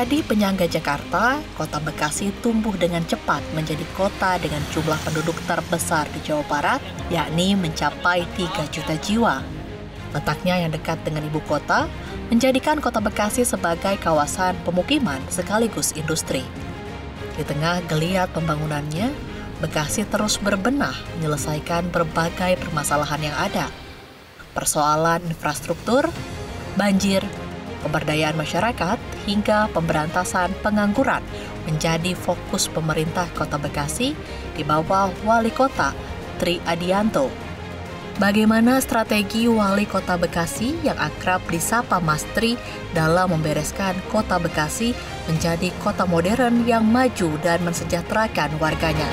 Menjadi penyangga Jakarta, Kota Bekasi tumbuh dengan cepat menjadi kota dengan jumlah penduduk terbesar di Jawa Barat, yakni mencapai 3 juta jiwa. Letaknya yang dekat dengan ibu kota, menjadikan Kota Bekasi sebagai kawasan pemukiman sekaligus industri. Di tengah geliat pembangunannya, Bekasi terus berbenah menyelesaikan berbagai permasalahan yang ada. Persoalan infrastruktur, banjir, pemberdayaan masyarakat, hingga pemberantasan pengangguran menjadi fokus pemerintah Kota Bekasi di bawah Wali Kota Tri Adianto. Bagaimana strategi Wali Kota Bekasi yang akrab disapa Mas Tri dalam membereskan Kota Bekasi menjadi kota modern yang maju dan mensejahterakan warganya?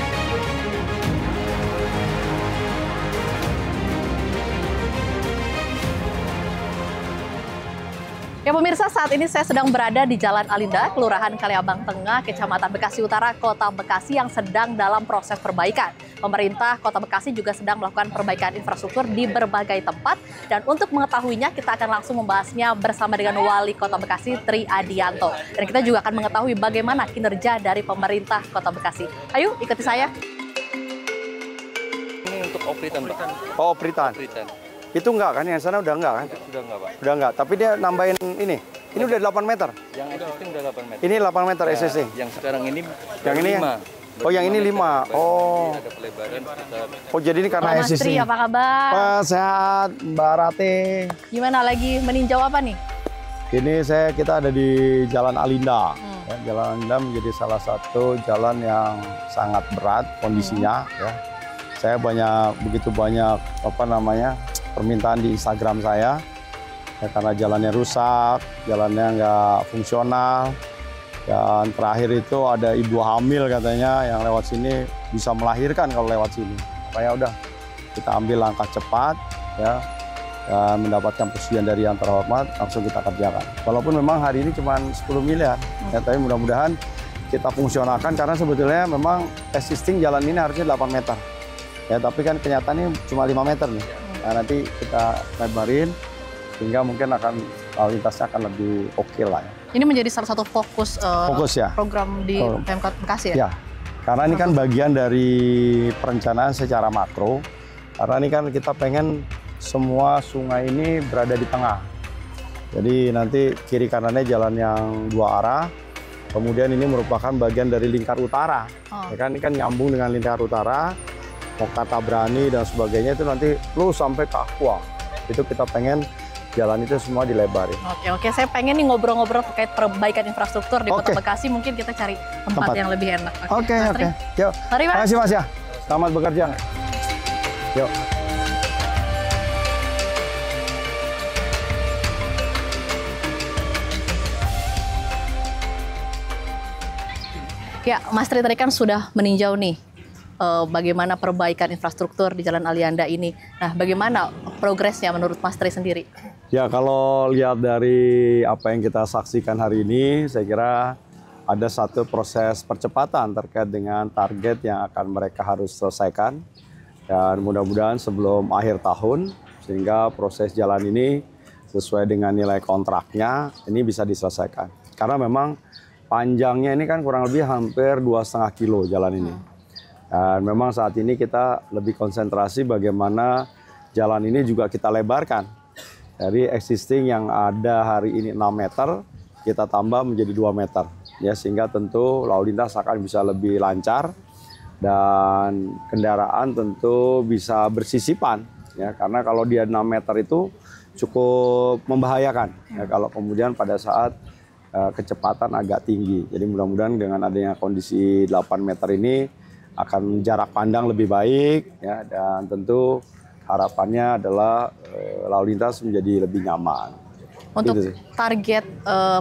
Ya pemirsa, saat ini saya sedang berada di Jalan Alinda, Kelurahan Kaliabang Tengah, Kecamatan Bekasi Utara, Kota Bekasi yang sedang dalam proses perbaikan. Pemerintah Kota Bekasi juga sedang melakukan perbaikan infrastruktur di berbagai tempat. Dan untuk mengetahuinya, kita akan langsung membahasnya bersama dengan Wali Kota Bekasi, Tri Adianto. Dan kita juga akan mengetahui bagaimana kinerja dari pemerintah Kota Bekasi. Ayo, ikuti saya. Ini untuk opritan, Pak. Oh, opritan. Itu enggak kan? Yang sana udah enggak kan? Sudah enggak, Pak. Udah enggak, tapi dia nambahin ini. Ini udah 8 meter. Yang existing udah 8 meter. Ini 8 meter Ya, SSC. Yang sekarang ini Yang ini 5. Oh, yang ini 5. Oh. Ada pelebaran sekitar. Oh, jadi ini karena Mas SSC. Tri, apa kabar? Sehat, Mbak Rate. Gimana, lagi meninjau apa nih? Ini kita ada di Jalan Alinda. Ya, Jalan Alinda menjadi salah satu jalan yang sangat berat kondisinya. Ya. Saya begitu banyak permintaan di Instagram saya. Ya, karena jalannya rusak, jalannya nggak fungsional. Dan terakhir itu ada ibu hamil katanya yang lewat sini bisa melahirkan kalau lewat sini. Makanya udah kita ambil langkah cepat ya, dan mendapatkan persetujuan dari yang terhormat, langsung kita kerjakan. Walaupun memang hari ini cuma 10 miliar, ya, tapi mudah-mudahan kita fungsionalkan karena sebetulnya memang existing jalan ini harusnya 8 meter. Ya, tapi kan kenyataannya cuma 5 meter nih. Nah, nanti kita lebarin sehingga mungkin lalu lintasnya akan lebih oke lah ya. Ini menjadi salah satu fokus ya. program di Pemkot Bekasi ya? Ya, karena ini kan bagian dari perencanaan secara makro. Karena ini kan kita pengen semua sungai ini berada di tengah. Jadi nanti kiri kanannya jalan yang 2 arah. Kemudian ini merupakan bagian dari lingkar utara. Ya kan, ini kan nyambung dengan lingkar utara. Kota Brani dan sebagainya itu nanti lu sampai ke Aqua. Itu kita pengen jalan itu semua dilebarin. Oke, saya pengen nih ngobrol-ngobrol terkait perbaikan infrastruktur di Kota Bekasi. Mungkin kita cari tempat yang lebih enak. Oke. Yuk. Mari, Mas. Terima kasih, Mas ya. Selamat bekerja. Yuk. Ya, Mas Tri tadi kan sudah meninjau nih bagaimana perbaikan infrastruktur di Jalan Alianda ini. Nah, bagaimana progresnya menurut Mas Tri sendiri? Ya, kalau lihat dari apa yang kita saksikan hari ini, saya kira ada satu proses percepatan terkait dengan target yang akan mereka harus selesaikan. Dan mudah-mudahan sebelum akhir tahun, sehingga proses jalan ini sesuai dengan nilai kontraknya, ini bisa diselesaikan. Karena memang panjangnya ini kan kurang lebih hampir 2,5 kilo jalan ini. Dan memang saat ini kita lebih konsentrasi bagaimana jalan ini juga kita lebarkan. Dari existing yang ada hari ini 6 meter, kita tambah menjadi 2 meter. Ya, sehingga tentu lalu lintas akan bisa lebih lancar dan kendaraan tentu bisa bersisipan. Ya, karena kalau dia 6 meter itu cukup membahayakan. Ya, kalau kemudian pada saat kecepatan agak tinggi. Jadi mudah-mudahan dengan adanya kondisi 8 meter ini akan jarak pandang lebih baik, ya, dan tentu harapannya adalah lalu lintas menjadi lebih nyaman. Untuk gitu target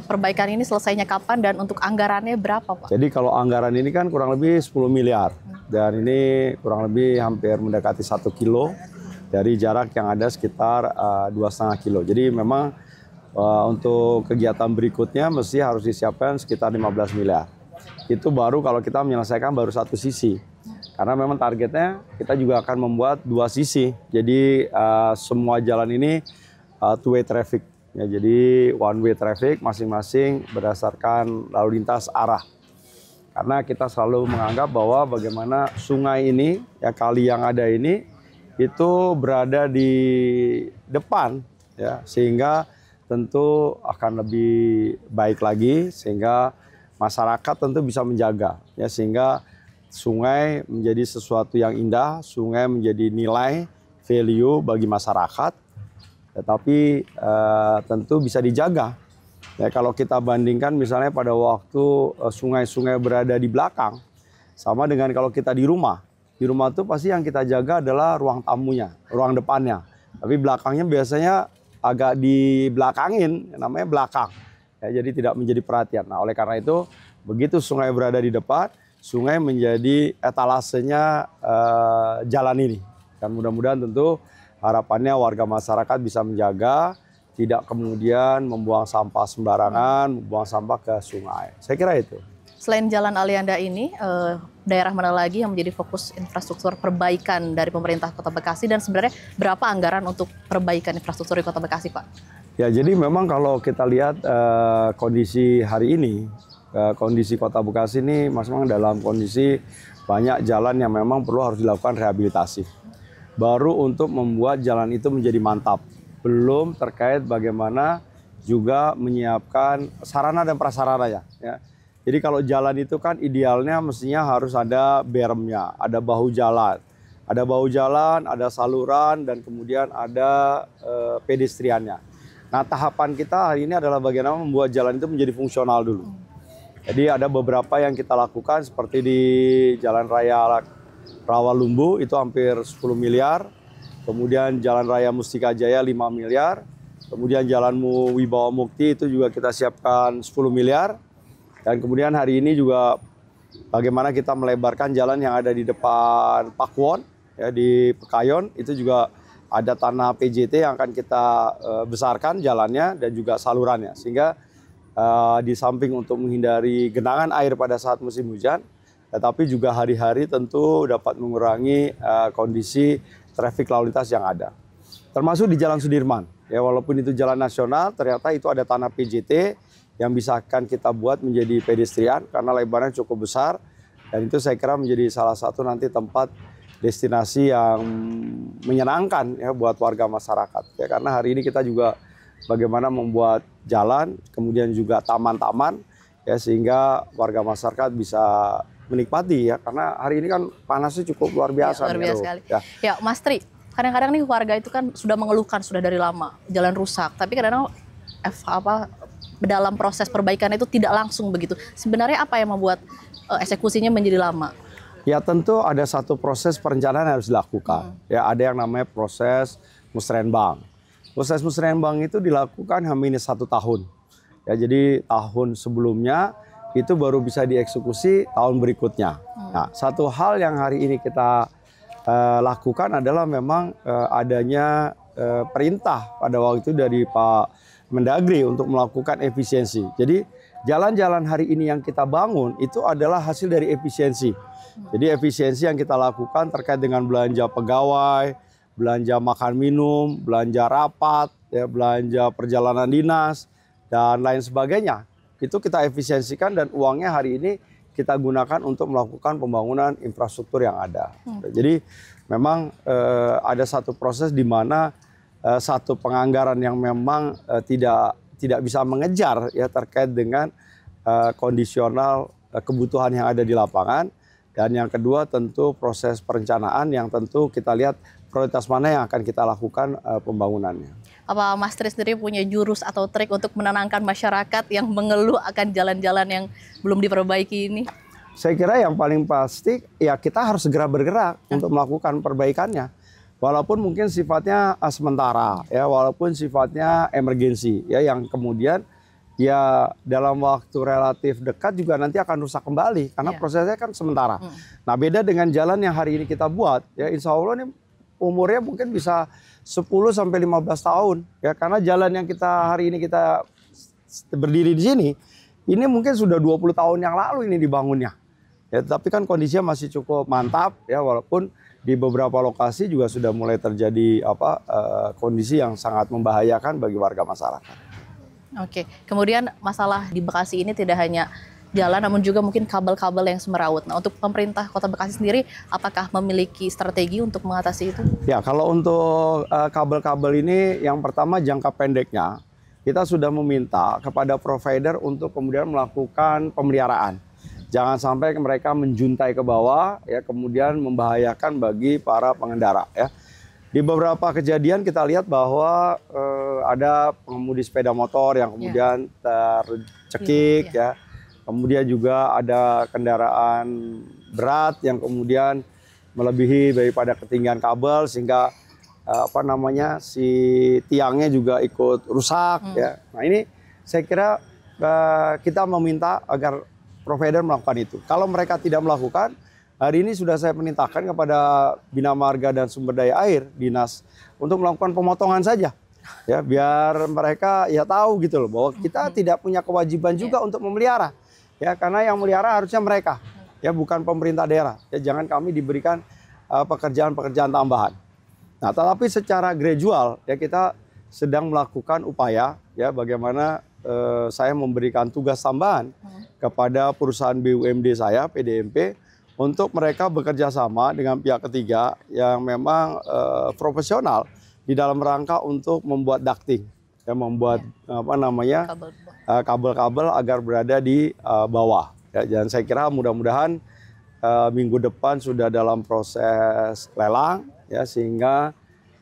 perbaikan ini selesainya kapan dan untuk anggarannya berapa, Pak? Jadi kalau anggaran ini kan kurang lebih 10 miliar dan ini kurang lebih hampir mendekati 1 kilo dari jarak yang ada sekitar 2,5 kilo. Jadi memang untuk kegiatan berikutnya mesti harus disiapkan sekitar 15 miliar. Itu baru kalau kita menyelesaikan baru satu sisi. Karena memang targetnya kita juga akan membuat 2 sisi. Jadi semua jalan ini two-way traffic. Ya, jadi one way traffic masing-masing berdasarkan lalu lintas arah. Karena kita selalu menganggap bahwa bagaimana sungai ini, ya kali yang ada ini, itu berada di depan, ya sehingga tentu akan lebih baik lagi, sehingga masyarakat tentu bisa menjaga, ya sehingga sungai menjadi sesuatu yang indah, sungai menjadi nilai value bagi masyarakat, tetapi tentu bisa dijaga. Ya, kalau kita bandingkan misalnya pada waktu sungai-sungai berada di belakang, sama dengan kalau kita di rumah itu pasti yang kita jaga adalah ruang tamunya, ruang depannya. Tapi belakangnya biasanya agak dibelakangin, namanya belakang. Ya, jadi tidak menjadi perhatian. Nah, oleh karena itu, begitu sungai berada di depan, sungai menjadi etalasenya jalan ini. Dan mudah-mudahan tentu harapannya warga masyarakat bisa menjaga, tidak kemudian membuang sampah sembarangan, membuang sampah ke sungai. Saya kira itu. Selain Jalan Alianda ini, daerah mana lagi yang menjadi fokus infrastruktur perbaikan dari pemerintah Kota Bekasi, dan sebenarnya berapa anggaran untuk perbaikan infrastruktur di Kota Bekasi, Pak? Ya, jadi memang kalau kita lihat kondisi hari ini, kondisi Kota Bekasi ini memang dalam kondisi banyak jalan yang memang perlu harus dilakukan rehabilitasi. Baru untuk membuat jalan itu menjadi mantap. Belum terkait bagaimana juga menyiapkan sarana dan prasarananya. Ya. Jadi kalau jalan itu kan idealnya mestinya harus ada beremnya, ada bahu jalan. Ada bahu jalan, ada saluran, dan kemudian ada pedestriannya. Nah, tahapan kita hari ini adalah bagaimana membuat jalan itu menjadi fungsional dulu. Jadi ada beberapa yang kita lakukan seperti di Jalan Raya Rawalumbu itu hampir 10 miliar. Kemudian Jalan Raya Mustika Jaya 5 miliar. Kemudian Jalan Wibawa Mukti itu juga kita siapkan 10 miliar. Dan kemudian hari ini juga bagaimana kita melebarkan jalan yang ada di depan Pakuwon, ya, di Pekayon, itu juga ada tanah PJT yang akan kita besarkan jalannya dan juga salurannya. Sehingga di samping untuk menghindari genangan air pada saat musim hujan, tetapi juga hari-hari tentu dapat mengurangi kondisi trafik lalu lintas yang ada. Termasuk di Jalan Sudirman. Ya, walaupun itu jalan nasional, ternyata itu ada tanah PJT yang bisa akan kita buat menjadi pedestrian karena lebarnya cukup besar. Dan itu saya kira menjadi salah satu nanti tempat destinasi yang menyenangkan ya buat warga masyarakat. Ya, karena hari ini kita juga bagaimana membuat jalan, kemudian juga taman-taman, ya sehingga warga masyarakat bisa menikmati ya, karena hari ini kan panasnya cukup luar biasa. Ya, luar biasa sekali. Ya. Ya, Mas Tri, kadang-kadang nih warga itu kan sudah mengeluhkan sudah dari lama jalan rusak, tapi kadang-kadang dalam proses perbaikan itu tidak langsung begitu. Sebenarnya apa yang membuat eksekusinya menjadi lama? Ya, tentu ada satu proses perencanaan yang harus dilakukan. Ya, ada yang namanya proses musrenbang. Proses musrenbang itu dilakukan H-1 tahun. Ya, jadi tahun sebelumnya itu baru bisa dieksekusi tahun berikutnya. Nah, satu hal yang hari ini kita lakukan adalah memang adanya perintah pada waktu itu dari Pak Mendagri untuk melakukan efisiensi. Jadi jalan-jalan hari ini yang kita bangun itu adalah hasil dari efisiensi. Jadi efisiensi yang kita lakukan terkait dengan belanja pegawai, belanja makan minum, belanja rapat, ya, belanja perjalanan dinas, dan lain sebagainya. Itu kita efisiensikan dan uangnya hari ini kita gunakan untuk melakukan pembangunan infrastruktur yang ada. Jadi memang ada satu proses di mana satu penganggaran yang memang tidak bisa mengejar ya terkait dengan kondisional kebutuhan yang ada di lapangan. Dan yang kedua tentu proses perencanaan yang tentu kita lihat prioritas mana yang akan kita lakukan pembangunannya. Apa Mas Tri sendiri punya jurus atau trik untuk menenangkan masyarakat yang mengeluh akan jalan-jalan yang belum diperbaiki ini? Saya kira yang paling pasti ya kita harus segera bergerak untuk melakukan perbaikannya. Walaupun mungkin sifatnya sementara, ya, walaupun sifatnya emergensi, ya, yang kemudian ya dalam waktu relatif dekat juga nanti akan rusak kembali karena prosesnya kan sementara. Nah, beda dengan jalan yang hari ini kita buat, ya insya Allah ini umurnya mungkin bisa 10 sampai 15 tahun, ya, karena jalan yang kita hari ini kita berdiri di sini, ini mungkin sudah 20 tahun yang lalu ini dibangunnya. Ya, tapi kan kondisinya masih cukup mantap, ya, walaupun di beberapa lokasi juga sudah mulai terjadi kondisi yang sangat membahayakan bagi warga masyarakat. Oke, kemudian masalah di Bekasi ini tidak hanya jalan, namun juga mungkin kabel-kabel yang semeraut. Nah, untuk pemerintah Kota Bekasi sendiri, apakah memiliki strategi untuk mengatasi itu? Ya, kalau untuk kabel-kabel ini, yang pertama jangka pendeknya, kita sudah meminta kepada provider untuk kemudian melakukan pemeliharaan. Jangan sampai mereka menjuntai ke bawah, ya, kemudian membahayakan bagi para pengendara. Ya. Di beberapa kejadian kita lihat bahwa ada pengemudi sepeda motor yang kemudian tercekik, ya. Kemudian juga ada kendaraan berat yang kemudian melebihi daripada ketinggian kabel sehingga si tiangnya juga ikut rusak, ya. Nah, ini saya kira kita meminta agar provider melakukan itu. Kalau mereka tidak melakukan, hari ini sudah saya perintahkan kepada Bina Marga dan Sumber Daya Air Dinas untuk melakukan pemotongan saja. Ya, biar mereka ya tahu gitu loh bahwa kita tidak punya kewajiban juga untuk memelihara. Ya, karena yang melihara harusnya mereka, ya, bukan pemerintah daerah. Ya, jangan kami diberikan pekerjaan-pekerjaan tambahan. Nah, tetapi secara gradual, ya, kita sedang melakukan upaya, ya, bagaimana saya memberikan tugas tambahan kepada perusahaan BUMD saya, PDMP, untuk mereka bekerja sama dengan pihak ketiga yang memang profesional di dalam rangka untuk membuat ducting, ya, membuat kabel-kabel agar berada di bawah. Ya, dan saya kira mudah-mudahan minggu depan sudah dalam proses lelang, ya, sehingga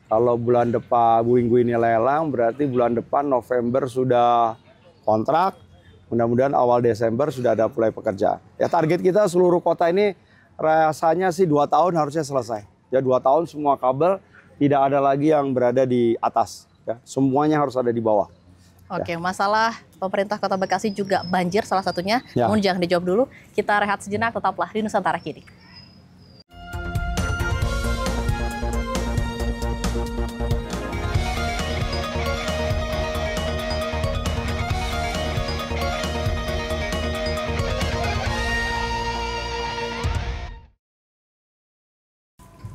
kalau bulan depan minggu ini lelang berarti bulan depan November sudah kontrak, mudah-mudahan awal Desember sudah ada mulai pekerjaan. Ya, target kita seluruh kota ini rasanya sih 2 tahun harusnya selesai. Ya, 2 tahun semua kabel tidak ada lagi yang berada di atas, ya, semuanya harus ada di bawah. Oke, masalah pemerintah Kota Bekasi juga banjir salah satunya. Ya. Namun jangan dijawab dulu, kita rehat sejenak, tetaplah di Nusantara Kini.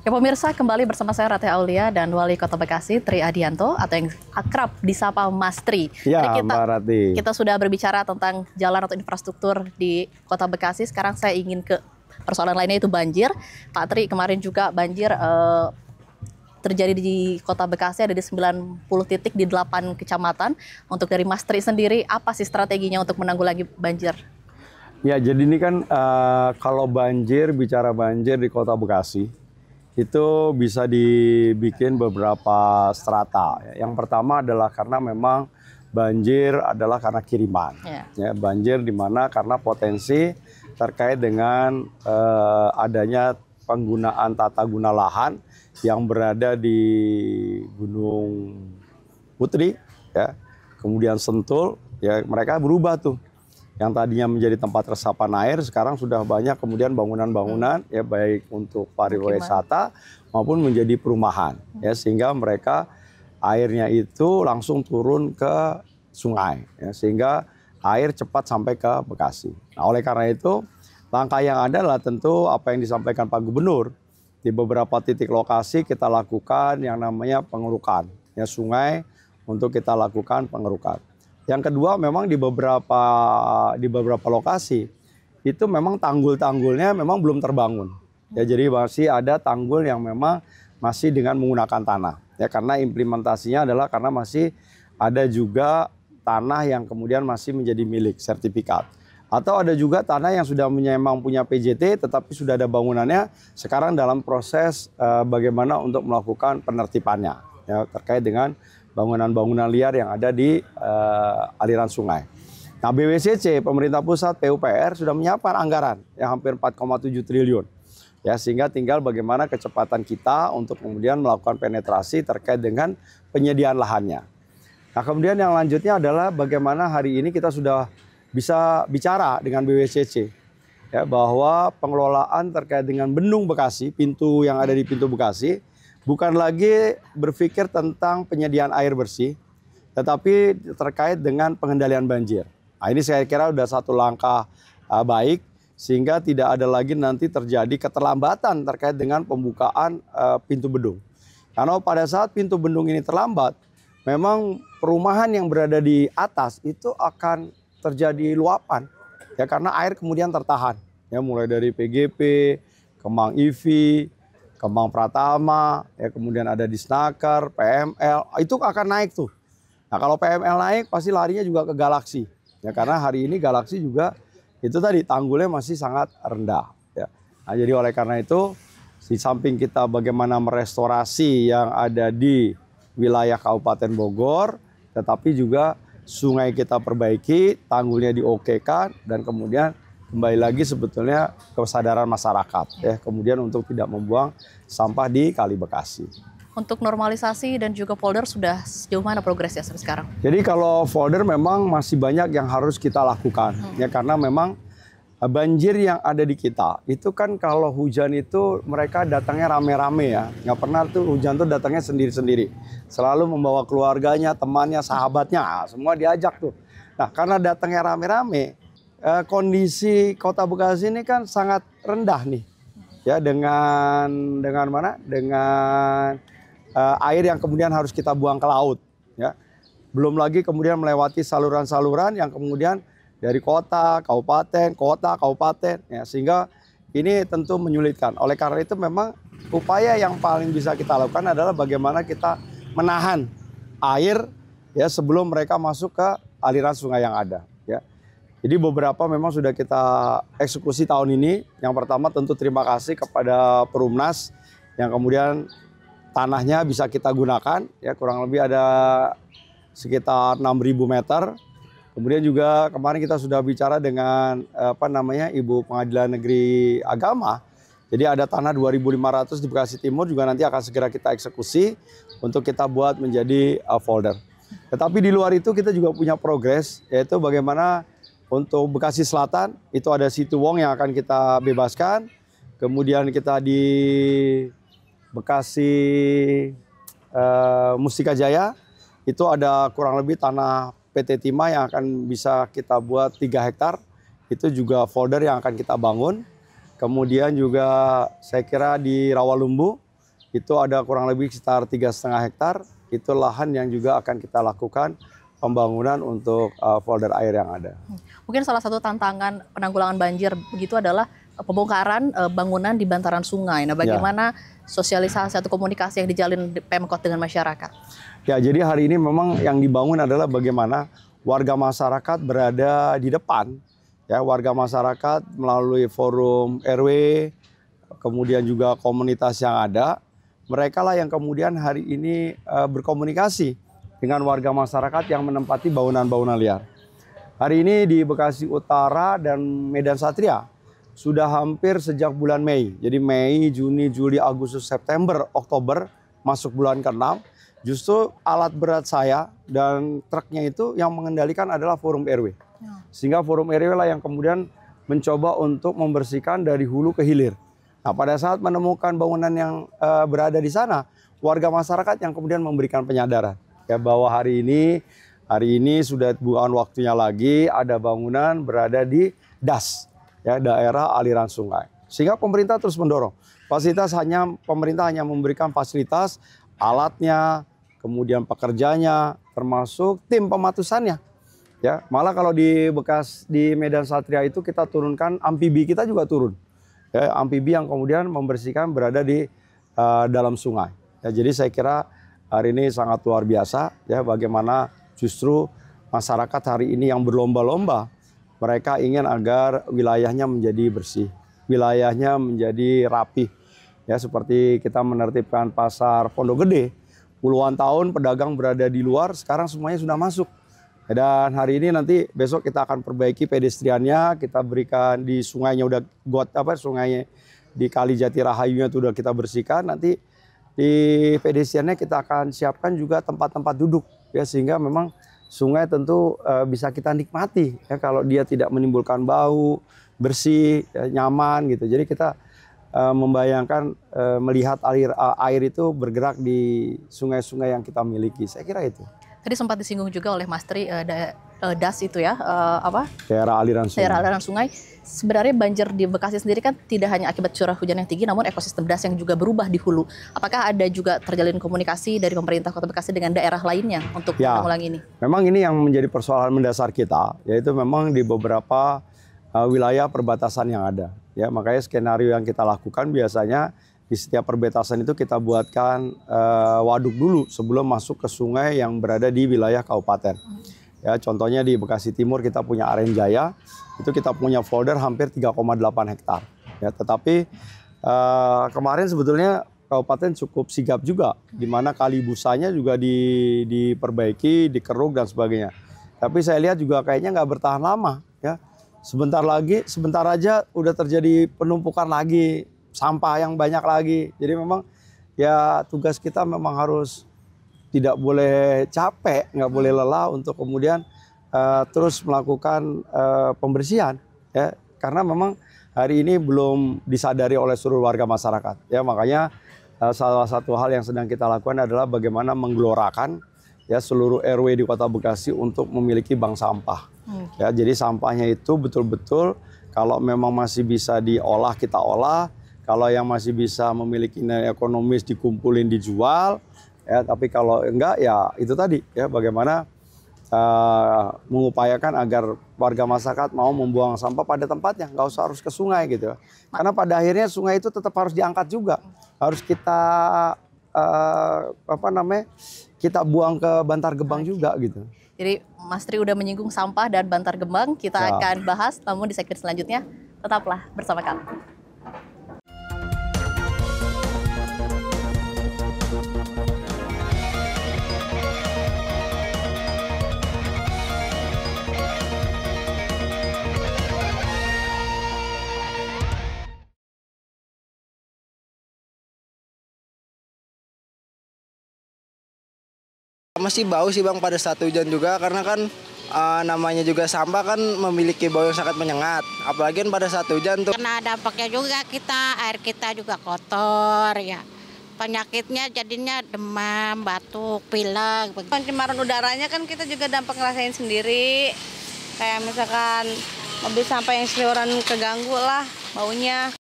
Ya pemirsa, kembali bersama saya Ratih Aulia dan Wali Kota Bekasi Tri Adianto atau yang akrab disapa Mas Tri. Ya, Jadi Mbak Ratih. kita sudah berbicara tentang jalan atau infrastruktur di Kota Bekasi. Sekarang saya ingin ke persoalan lainnya, itu banjir. Pak Tri, kemarin juga banjir terjadi di Kota Bekasi, ada di 90 titik di 8 kecamatan. Untuk dari Mas Tri sendiri, apa sih strateginya untuk menanggulangi banjir? Ya, jadi ini kan kalau bicara banjir di Kota Bekasi, itu bisa dibikin beberapa strata. Yang pertama adalah karena memang banjir adalah karena kiriman. Ya, banjir di mana karena potensi terkait dengan adanya penggunaan tata guna lahan yang berada di Gunung Putri, ya, kemudian Sentul, ya, mereka berubah tuh. Yang tadinya menjadi tempat resapan air sekarang sudah banyak kemudian bangunan-bangunan, ya, baik untuk pariwisata maupun menjadi perumahan, ya, sehingga mereka airnya itu langsung turun ke sungai, ya, sehingga air cepat sampai ke Bekasi. Nah, oleh karena itu langkah yang ada adalah tentu apa yang disampaikan Pak Gubernur, di beberapa titik lokasi kita lakukan yang namanya pengerukan, ya, sungai untuk kita lakukan pengerukan. Yang kedua, memang di beberapa lokasi itu memang tanggul-tanggulnya memang belum terbangun. Ya, jadi masih ada tanggul yang memang masih dengan menggunakan tanah. Ya, karena implementasinya adalah karena masih ada juga tanah yang kemudian masih menjadi milik sertifikat. Atau ada juga tanah yang sudah memang punya PJT tetapi sudah ada bangunannya, sekarang dalam proses bagaimana untuk melakukan penertibannya, ya, terkait dengan bangunan-bangunan liar yang ada di aliran sungai. Nah, BWCC, pemerintah pusat, PUPR sudah menyiapkan anggaran yang hampir 4,7 triliun. Ya, sehingga tinggal bagaimana kecepatan kita untuk kemudian melakukan penetrasi terkait dengan penyediaan lahannya. Nah, kemudian yang lanjutnya adalah bagaimana hari ini kita sudah bisa bicara dengan BWCC, ya, bahwa pengelolaan terkait dengan Bendung Bekasi, pintu yang ada di pintu Bekasi, bukan lagi berpikir tentang penyediaan air bersih, tetapi terkait dengan pengendalian banjir. Nah, ini saya kira sudah satu langkah baik, sehingga tidak ada lagi nanti terjadi keterlambatan terkait dengan pembukaan pintu bendung. Karena pada saat pintu bendung ini terlambat, memang perumahan yang berada di atas itu akan terjadi luapan ya, karena air kemudian tertahan ya, mulai dari PGP, Kemang IV, Kemang Pratama ya, kemudian ada di Snaker, PML, itu akan naik tuh. Nah kalau PML naik pasti larinya juga ke Galaksi ya, karena hari ini Galaksi juga itu tadi tanggulnya masih sangat rendah ya. Nah jadi oleh karena itu di samping kita bagaimana merestorasi yang ada di wilayah Kabupaten Bogor, tetapi juga sungai kita perbaiki, tanggulnya diokekan, dan kemudian kembali lagi sebetulnya kesadaran masyarakat ya, kemudian untuk tidak membuang sampah di Kali Bekasi. Untuk normalisasi dan juga folder sudah sejauh mana progresnya sampai sekarang? Jadi kalau folder memang masih banyak yang harus kita lakukan ya, karena memang banjir yang ada di kita itu kan kalau hujan itu mereka datangnya rame-rame ya, nggak pernah tuh hujan tuh datangnya sendiri-sendiri, selalu membawa keluarganya, temannya, sahabatnya, semua diajak tuh. Nah karena datangnya rame-rame, kondisi Kota Bekasi ini kan sangat rendah nih ya, dengan air yang kemudian harus kita buang ke laut ya, belum lagi kemudian melewati saluran-saluran yang kemudian dari kota, kabupaten, ya, sehingga ini tentu menyulitkan. Oleh karena itu memang upaya yang paling bisa kita lakukan adalah bagaimana kita menahan air ya sebelum mereka masuk ke aliran sungai yang ada. Ya. Jadi beberapa memang sudah kita eksekusi tahun ini. Yang pertama tentu terima kasih kepada Perumnas yang kemudian tanahnya bisa kita gunakan. Ya, kurang lebih ada sekitar 6.000 meter. Kemudian juga kemarin kita sudah bicara dengan Ibu Pengadilan Negeri Agama. Jadi ada tanah 2.500 di Bekasi Timur juga nanti akan segera kita eksekusi untuk kita buat menjadi folder. Tetapi di luar itu kita juga punya progres, yaitu bagaimana untuk Bekasi Selatan itu ada Situwong yang akan kita bebaskan. Kemudian kita di Bekasi Mustika Jaya itu ada kurang lebih tanah PT Timah yang akan bisa kita buat 3 hektar, itu juga folder yang akan kita bangun. Kemudian juga saya kira di Rawalumbu, itu ada kurang lebih sekitar 3,5 hektar, itu lahan yang juga akan kita lakukan pembangunan untuk folder air yang ada. Mungkin salah satu tantangan penanggulangan banjir begitu adalah pembongkaran bangunan di bantaran sungai. Nah bagaimana sosialisasi atau komunikasi yang dijalin Pemkot dengan masyarakat? Ya, jadi hari ini memang yang dibangun adalah bagaimana warga masyarakat berada di depan. Ya, warga masyarakat melalui forum RW, kemudian juga komunitas yang ada, mereka lah yang kemudian hari ini berkomunikasi dengan warga masyarakat yang menempati bangunan-bangunan liar. Hari ini di Bekasi Utara dan Medan Satria sudah hampir sejak bulan Mei. Jadi Mei, Juni, Juli, Agustus, September, Oktober masuk bulan ke-6. Justru alat berat saya dan truknya itu yang mengendalikan adalah forum RW. Sehingga forum RW lah yang kemudian mencoba untuk membersihkan dari hulu ke hilir. Nah pada saat menemukan bangunan yang berada di sana, warga masyarakat yang kemudian memberikan penyadaran. Ya bahwa hari ini sudah bukan waktunya lagi ada bangunan berada di DAS, ya daerah aliran sungai. Sehingga pemerintah terus mendorong. Pemerintah hanya memberikan fasilitas, alatnya, kemudian pekerjanya, termasuk tim pematusannya. Ya, malah kalau di Medan Satria itu kita turunkan amfibi, kita juga turun. Ya, amfibi yang kemudian membersihkan berada di dalam sungai. Ya, jadi saya kira hari ini sangat luar biasa ya bagaimana justru masyarakat hari ini yang berlomba-lomba, mereka ingin agar wilayahnya menjadi bersih, wilayahnya menjadi rapih. Ya, seperti kita menertibkan pasar Pondok Gede. Puluhan tahun pedagang berada di luar, sekarang semuanya sudah masuk. Dan hari ini nanti besok kita akan perbaiki pedestriannya, kita berikan di sungainya udah sungainya di Kali Jati Rahayunya itu udah kita bersihkan. Nanti di pedestriannya kita akan siapkan juga tempat-tempat duduk ya, sehingga memang sungai tentu bisa kita nikmati ya kalau dia tidak menimbulkan bau, bersih, ya, nyaman gitu. Jadi kita membayangkan melihat air itu bergerak di sungai-sungai yang kita miliki. Saya kira itu. Tadi sempat disinggung juga oleh Mas Tri das itu ya, daerah aliran sungai. daerah aliran sungai. Sebenarnya banjir di Bekasi sendiri kan tidak hanya akibat curah hujan yang tinggi, namun ekosistem das yang juga berubah di hulu. Apakah ada juga terjalin komunikasi dari pemerintah Kota Bekasi dengan daerah lainnya untuk menanggulangi ini? Memang ini yang menjadi persoalan mendasar kita, yaitu memang di beberapa wilayah perbatasan yang ada. Ya, makanya skenario yang kita lakukan biasanya di setiap perbatasan itu kita buatkan waduk dulu sebelum masuk ke sungai yang berada di wilayah kabupaten. Ya, contohnya di Bekasi Timur kita punya Arenjaya, itu kita punya folder hampir 3,8 hektar. Ya, tetapi kemarin sebetulnya kabupaten cukup sigap juga, di mana kali busanya juga diperbaiki, dikeruk dan sebagainya. Tapi saya lihat juga kayaknya nggak bertahan lama. Ya, sebentar aja udah terjadi penumpukan lagi, sampah yang banyak lagi. Jadi memang ya tugas kita memang harus tidak boleh capek, nggak boleh lelah untuk kemudian terus melakukan pembersihan, ya, karena memang hari ini belum disadari oleh seluruh warga masyarakat. Ya, makanya salah satu hal yang sedang kita lakukan adalah bagaimana menggelorakan ya seluruh RW di Kota Bekasi untuk memiliki bank sampah. Ya, jadi sampahnya itu betul-betul kalau memang masih bisa diolah kita olah, kalau yang masih bisa memiliki nilai ekonomis dikumpulin dijual. Ya, tapi kalau enggak ya itu tadi ya bagaimana mengupayakan agar warga masyarakat mau membuang sampah pada tempatnya, nggak usah harus ke sungai gitu. Karena pada akhirnya sungai itu tetap harus diangkat juga, harus kita kita buang ke Bantar Gebang juga gitu. Jadi Mas Tri udah menyinggung sampah dan Bantar Gebang, kita akan bahas namun di segmen selanjutnya. Tetaplah bersama kami. Masih bau sih Bang pada saat hujan juga, karena kan namanya juga sampah kan memiliki bau yang sangat menyengat, apalagi kan pada saat hujan tuh. Karena dampaknya juga air kita juga kotor ya. Penyakitnya jadinya demam, batuk, pilek. Pencemaran udaranya kan kita juga dampak ngerasain sendiri. Kayak misalkan mobil sampah yang seliweran keganggu lah baunya.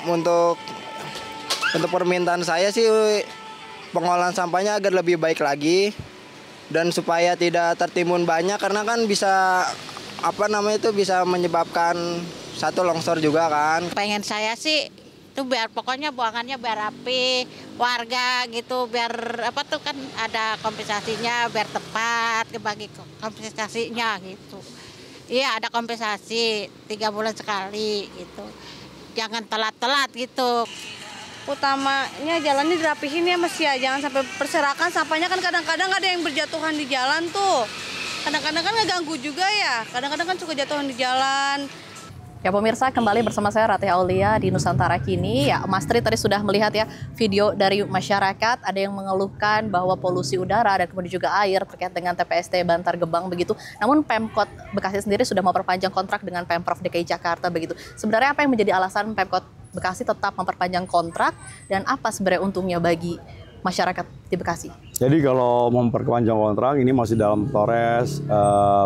Untuk permintaan saya sih pengolahan sampahnya agar lebih baik lagi dan supaya tidak tertimbun banyak, karena kan bisa bisa menyebabkan satu longsor juga kan. Pengen saya sih itu biar pokoknya buangannya biar rapi, warga gitu biar kan ada kompensasinya biar tepat bagi kompensasinya gitu. Iya, ada kompensasi 3 bulan sekali gitu. Jangan telat-telat gitu. Utamanya jalannya dirapihin ya Mas ya, jangan sampai berserakan sampahnya, kan kadang-kadang ada yang berjatuhan di jalan tuh. Kadang-kadang kan ngeganggu juga ya, kadang-kadang kan suka jatuhan di jalan. Ya pemirsa, kembali bersama saya Ratih Aulia di Nusantara Kini. Ya, Mas Tri tadi sudah melihat ya video dari masyarakat, ada yang mengeluhkan bahwa polusi udara dan kemudian juga air terkait dengan TPST Bantar Gebang begitu. Namun Pemkot Bekasi sendiri sudah memperpanjang kontrak dengan Pemprov DKI Jakarta begitu. Sebenarnya apa yang menjadi alasan Pemkot Bekasi tetap memperpanjang kontrak dan apa sebenarnya untungnya bagi masyarakat di Bekasi? Jadi kalau memperpanjang kontrak ini masih dalam proses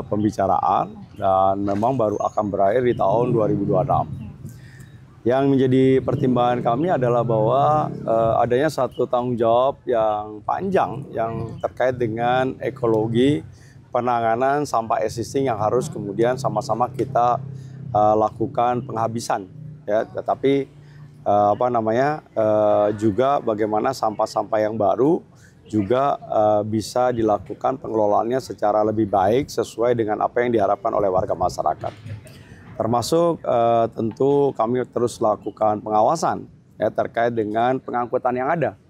pembicaraan dan memang baru akan berakhir di tahun 2026. Yang menjadi pertimbangan kami adalah bahwa adanya satu tanggung jawab yang panjang yang terkait dengan ekologi penanganan sampah existing yang harus kemudian sama-sama kita lakukan penghabisan. Ya, tetapi juga bagaimana sampah-sampah yang baru juga bisa dilakukan pengelolaannya secara lebih baik sesuai dengan apa yang diharapkan oleh warga masyarakat. Termasuk tentu kami terus lakukan pengawasan ya, terkait dengan pengangkutan yang ada.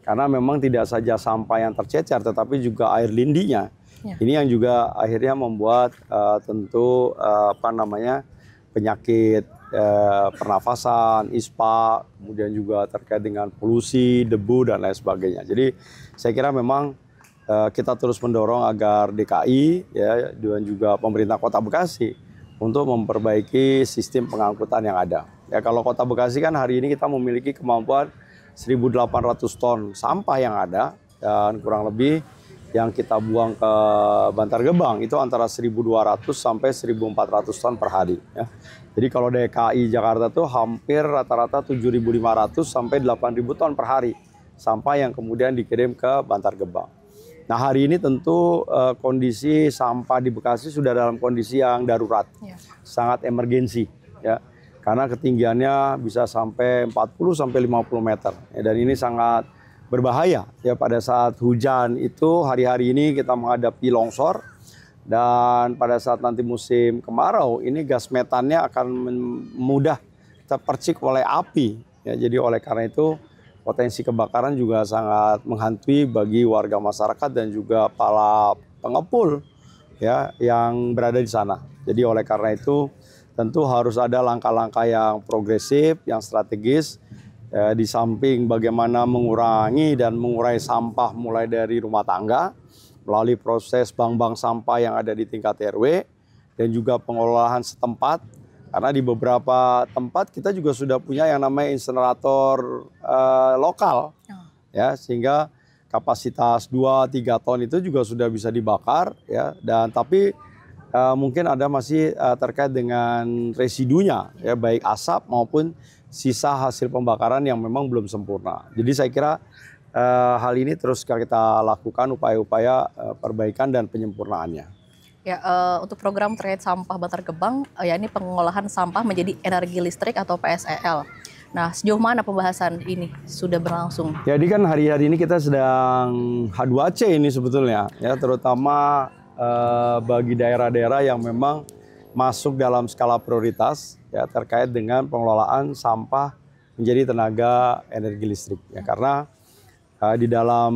Karena memang tidak saja sampah yang tercecer tetapi juga air lindinya. Ya. Ini yang juga akhirnya membuat tentu penyakit pernafasan, ISPA, kemudian juga terkait dengan polusi, debu, dan lain sebagainya. Jadi saya kira memang kita terus mendorong agar DKI ya, dan juga pemerintah Kota Bekasi untuk memperbaiki sistem pengangkutan yang ada. Ya, kalau Kota Bekasi kan hari ini kita memiliki kemampuan 1.800 ton sampah yang ada, dan kurang lebih yang kita buang ke Bantar Gebang itu antara 1.200 sampai 1.400 ton per hari. Ya. Jadi kalau DKI Jakarta tuh hampir rata-rata 7.500 sampai 8.000 ton per hari sampah yang kemudian dikirim ke Bantar Gebang. Nah hari ini tentu kondisi sampah di Bekasi sudah dalam kondisi yang darurat, sangat emergensi, ya. Karena ketinggiannya bisa sampai 40 sampai 50 meter. Ya, dan ini sangat berbahaya ya pada saat hujan itu hari-hari ini kita menghadapi longsor dan pada saat nanti musim kemarau ini gas metannya akan mudah terpercik oleh api. Ya, jadi oleh karena itu potensi kebakaran juga sangat menghantui bagi warga masyarakat dan juga para pengepul ya yang berada di sana. Jadi oleh karena itu tentu harus ada langkah-langkah yang progresif, yang strategis, di samping bagaimana mengurangi dan mengurai sampah mulai dari rumah tangga, melalui proses bank-bank sampah yang ada di tingkat RW, dan juga pengelolaan setempat, karena di beberapa tempat kita juga sudah punya yang namanya insenerator lokal, ya, sehingga kapasitas 2-3 ton itu juga sudah bisa dibakar, ya, dan tapi mungkin ada masih terkait dengan residunya, ya, baik asap maupun sisa hasil pembakaran yang memang belum sempurna. Jadi saya kira hal ini terus kita lakukan upaya-upaya perbaikan dan penyempurnaannya. Ya, untuk program terkait sampah Bantar Gebang, ya ini pengolahan sampah menjadi energi listrik atau PSEL. Nah, sejauh mana pembahasan ini sudah berlangsung? Jadi kan hari-hari ini kita sedang H2C ini sebetulnya, ya, terutama bagi daerah-daerah yang memang masuk dalam skala prioritas ya terkait dengan pengelolaan sampah menjadi tenaga energi listrik ya, karena di dalam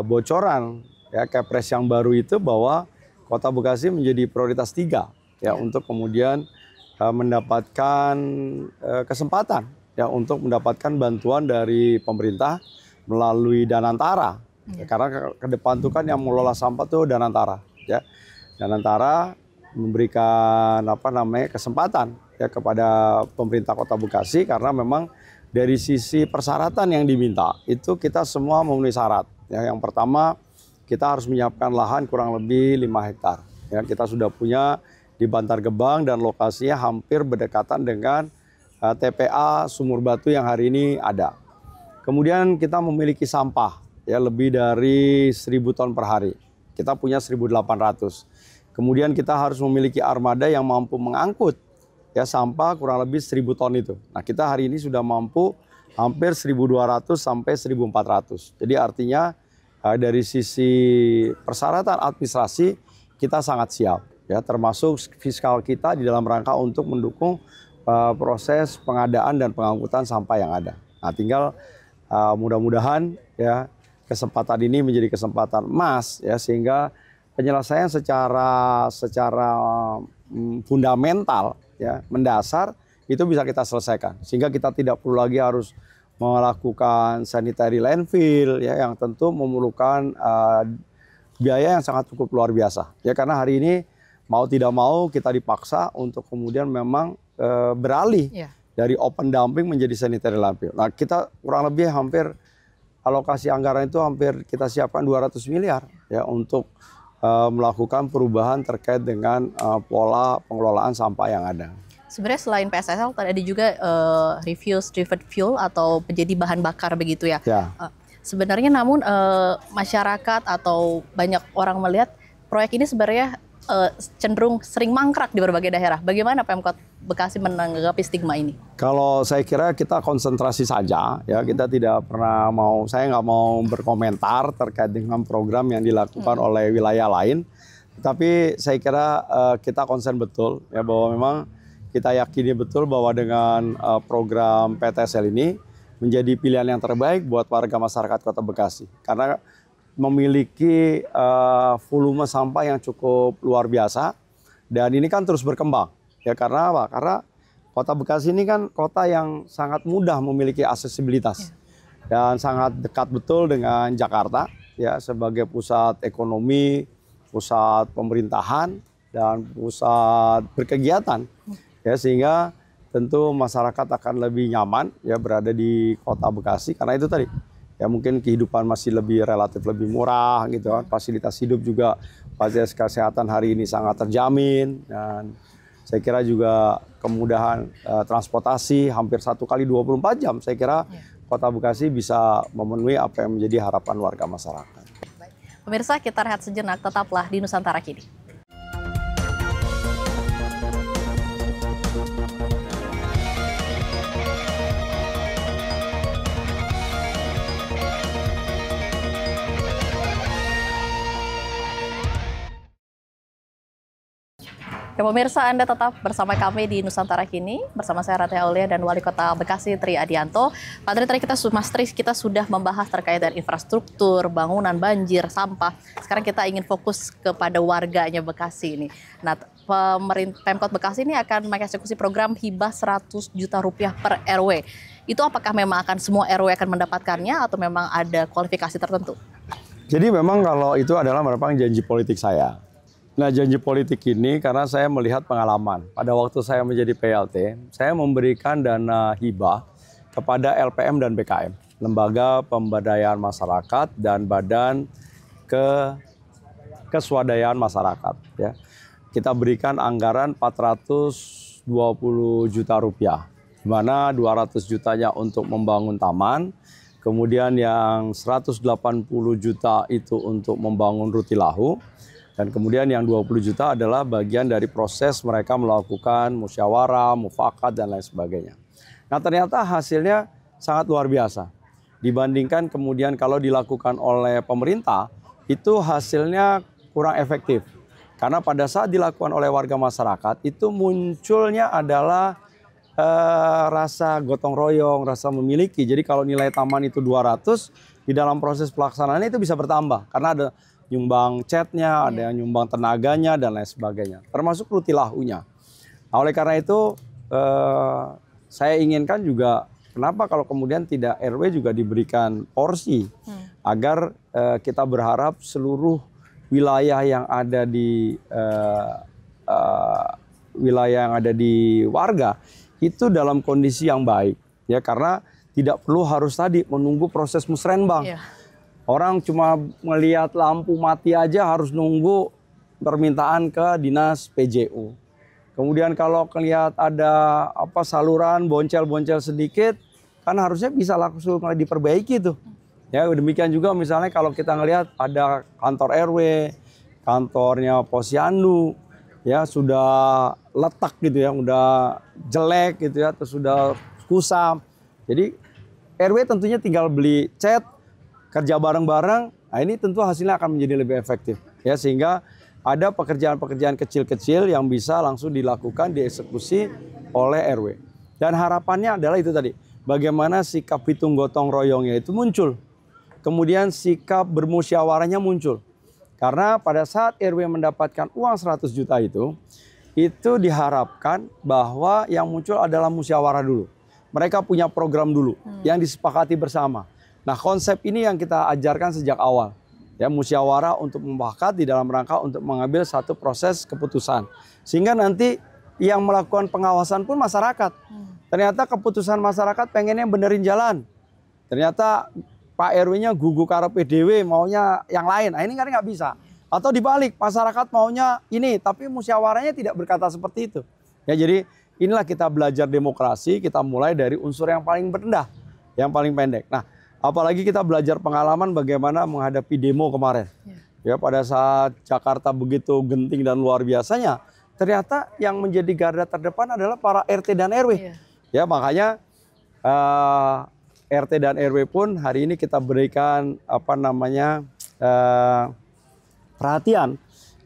bocoran ya Kepres yang baru itu bahwa Kota Bekasi menjadi prioritas 3 ya untuk kemudian mendapatkan kesempatan ya untuk mendapatkan bantuan dari pemerintah melalui Danantara. Ya, karena ke depan itu kan yang mengelola sampah tuh Danantara, ya. Danantara memberikan kesempatan ya kepada pemerintah Kota Bekasi karena memang dari sisi persyaratan yang diminta itu kita semua memenuhi syarat. Ya, yang pertama kita harus menyiapkan lahan kurang lebih 5 hektar. Ya, kita sudah punya di Bantar Gebang dan lokasinya hampir berdekatan dengan TPA Sumur Batu yang hari ini ada. Kemudian kita memiliki sampah. Ya, lebih dari 1.000 ton per hari. Kita punya 1.800. Kemudian kita harus memiliki armada yang mampu mengangkut ya sampah kurang lebih 1.000 ton itu. Nah, kita hari ini sudah mampu hampir 1.200 sampai 1.400. Jadi artinya dari sisi persyaratan administrasi kita sangat siap ya, termasuk fiskal kita di dalam rangka untuk mendukung proses pengadaan dan pengangkutan sampah yang ada. Nah, tinggal mudah-mudahan ya kesempatan ini menjadi kesempatan emas ya sehingga penyelesaian secara fundamental ya mendasar itu bisa kita selesaikan sehingga kita tidak perlu lagi harus melakukan sanitary landfill ya yang tentu memerlukan biaya yang sangat cukup luar biasa ya, karena hari ini mau tidak mau kita dipaksa untuk kemudian memang beralih dari open dumping menjadi sanitary landfill. Nah, kita kurang lebih hampir alokasi anggaran itu hampir kita siapkan 200 miliar ya untuk melakukan perubahan terkait dengan pola pengelolaan sampah yang ada. Sebenarnya selain PSSL tadi ada juga refuse driven fuel atau menjadi bahan bakar begitu ya. Sebenarnya namun masyarakat atau banyak orang melihat proyek ini sebenarnya cenderung sering mangkrak di berbagai daerah. Bagaimana Pemkot Bekasi menanggapi stigma ini? Kalau saya kira kita konsentrasi saja, ya kita tidak pernah saya nggak mau berkomentar terkait dengan program yang dilakukan oleh wilayah lain. Tapi saya kira kita konsen betul ya bahwa memang kita yakini betul bahwa dengan program PTSL ini menjadi pilihan yang terbaik buat warga masyarakat Kota Bekasi. Karena memiliki volume sampah yang cukup luar biasa dan ini kan terus berkembang ya, karena apa? Karena Kota Bekasi ini kan kota yang sangat mudah memiliki aksesibilitas dan sangat dekat betul dengan Jakarta ya sebagai pusat ekonomi, pusat pemerintahan dan pusat berkegiatan ya, sehingga tentu masyarakat akan lebih nyaman ya berada di Kota Bekasi karena itu tadi ya mungkin kehidupan masih relatif lebih murah gitu kan. Fasilitas hidup juga, fasilitas kesehatan hari ini sangat terjamin, dan saya kira juga kemudahan transportasi hampir 1 kali 24 jam. Saya kira Kota Bekasi bisa memenuhi apa yang menjadi harapan warga masyarakat. Pemirsa, kita rehat sejenak, tetaplah di Nusantara Kini. Ya, pemirsa, Anda tetap bersama kami di Nusantara Kini, bersama saya Ratih Aulia dan Wali Kota Bekasi Tri Adianto. Pak Tri, tadi kita sudah membahas terkait dengan infrastruktur, bangunan, banjir, sampah. Sekarang kita ingin fokus kepada warganya Bekasi ini. Nah, Pemkot Bekasi ini akan mengeksekusi program hibah 100 juta rupiah per RW. Itu apakah memang akan semua RW akan mendapatkannya atau memang ada kualifikasi tertentu? Jadi memang kalau itu adalah merupakan janji politik saya. Nah, janji politik ini karena saya melihat pengalaman. Pada waktu saya menjadi PLT, saya memberikan dana hibah kepada LPM dan BKM, Lembaga Pemberdayaan Masyarakat dan Badan Keswadayaan Masyarakat. Ya. Kita berikan anggaran 420 juta rupiah, di mana 200 jutanya untuk membangun taman, kemudian yang 180 juta itu untuk membangun rutilahu, dan kemudian yang 20 juta adalah bagian dari proses mereka melakukan musyawarah, mufakat, dan lain sebagainya. Nah, ternyata hasilnya sangat luar biasa. Dibandingkan kemudian kalau dilakukan oleh pemerintah, itu hasilnya kurang efektif. Karena pada saat dilakukan oleh warga masyarakat, itu munculnya adalah rasa gotong royong, rasa memiliki. Jadi kalau nilai taman itu 200, di dalam proses pelaksanaannya itu bisa bertambah. Karena ada nyumbang catnya, ada yang nyumbang tenaganya, dan lain sebagainya. Termasuk rutilahunya. Nah, oleh karena itu, saya inginkan juga, kenapa kalau kemudian tidak RW juga diberikan porsi, agar kita berharap seluruh wilayah yang ada di warga itu dalam kondisi yang baik, ya, karena tidak perlu harus tadi menunggu proses musrenbang. Orang cuma melihat lampu mati aja harus nunggu permintaan ke dinas PJU. Kemudian kalau lihat ada saluran boncel-boncel sedikit, kan harusnya bisa langsung diperbaiki tuh. Ya, demikian juga misalnya kalau kita ngelihat ada kantor RW, kantornya Posyandu, ya sudah letak gitu ya, udah jelek gitu ya, terus sudah kusam. Jadi RW tentunya tinggal beli cat, kerja bareng-bareng, nah ini tentu hasilnya akan menjadi lebih efektif. Ya, sehingga ada pekerjaan-pekerjaan kecil-kecil yang bisa langsung dilakukan, dieksekusi oleh RW. Dan harapannya adalah itu tadi, bagaimana sikap hitung gotong royongnya itu muncul. Kemudian sikap bermusyawarahnya muncul. Karena pada saat RW mendapatkan uang 100 juta itu diharapkan bahwa yang muncul adalah musyawarah dulu. Mereka punya program dulu yang disepakati bersama. Nah, konsep ini yang kita ajarkan sejak awal. Ya, musyawarah untuk mufakat di dalam rangka untuk mengambil satu proses keputusan. Sehingga nanti yang melakukan pengawasan pun masyarakat. Ternyata keputusan masyarakat pengennya benerin jalan. Ternyata Pak RW-nya gugu karep PDW maunya yang lain. Nah, ini kan nggak bisa. Atau dibalik, masyarakat maunya ini, tapi musyawarahnya tidak berkata seperti itu. Ya, jadi inilah kita belajar demokrasi, kita mulai dari unsur yang paling rendah, yang paling pendek. Nah, apalagi kita belajar pengalaman bagaimana menghadapi demo kemarin. Ya, pada saat Jakarta begitu genting dan luar biasanya, ternyata yang menjadi garda terdepan adalah para RT dan RW. Ya, makanya RT dan RW pun hari ini kita berikan perhatian.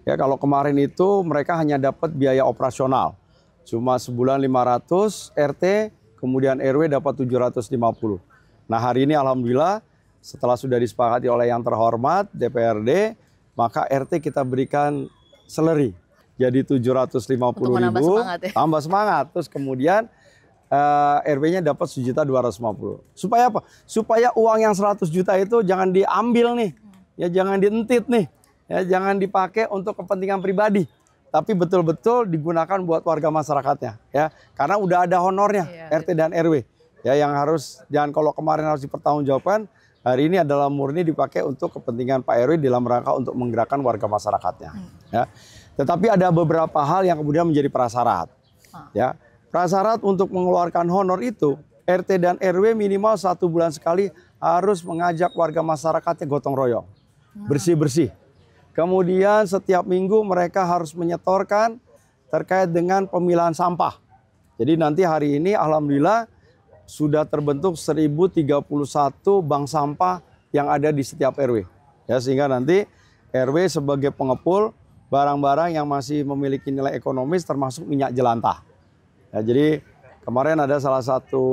Ya, kalau kemarin itu mereka hanya dapat biaya operasional. Cuma sebulan 500 RT, kemudian RW dapat 750. Nah, hari ini alhamdulillah setelah sudah disepakati oleh yang terhormat DPRD, maka RT kita berikan seleri. Jadi 750.000, tambah semangat. Terus kemudian RW-nya dapat 1.250.000. Supaya apa? Supaya uang yang 100 juta itu jangan diambil nih. Ya, jangan dientit nih. Ya, jangan dipakai untuk kepentingan pribadi. Tapi betul-betul digunakan buat warga masyarakatnya. Ya, karena udah ada honornya RT dan RW. Ya, yang harus, jangan kalau kemarin harus dipertanggungjawabkan, hari ini adalah murni dipakai untuk kepentingan Pak RW dalam rangka untuk menggerakkan warga masyarakatnya. Ya. Tetapi ada beberapa hal yang kemudian menjadi prasyarat. Ya. Prasyarat untuk mengeluarkan honor itu, RT dan RW minimal 1 bulan sekali harus mengajak warga masyarakatnya gotong royong, bersih-bersih. Kemudian setiap minggu mereka harus menyetorkan terkait dengan pemilahan sampah. Jadi nanti hari ini alhamdulillah sudah terbentuk 1031 bank sampah yang ada di setiap RW. Ya, sehingga nanti RW sebagai pengepul barang-barang yang masih memiliki nilai ekonomis termasuk minyak jelantah. Ya, jadi kemarin ada salah satu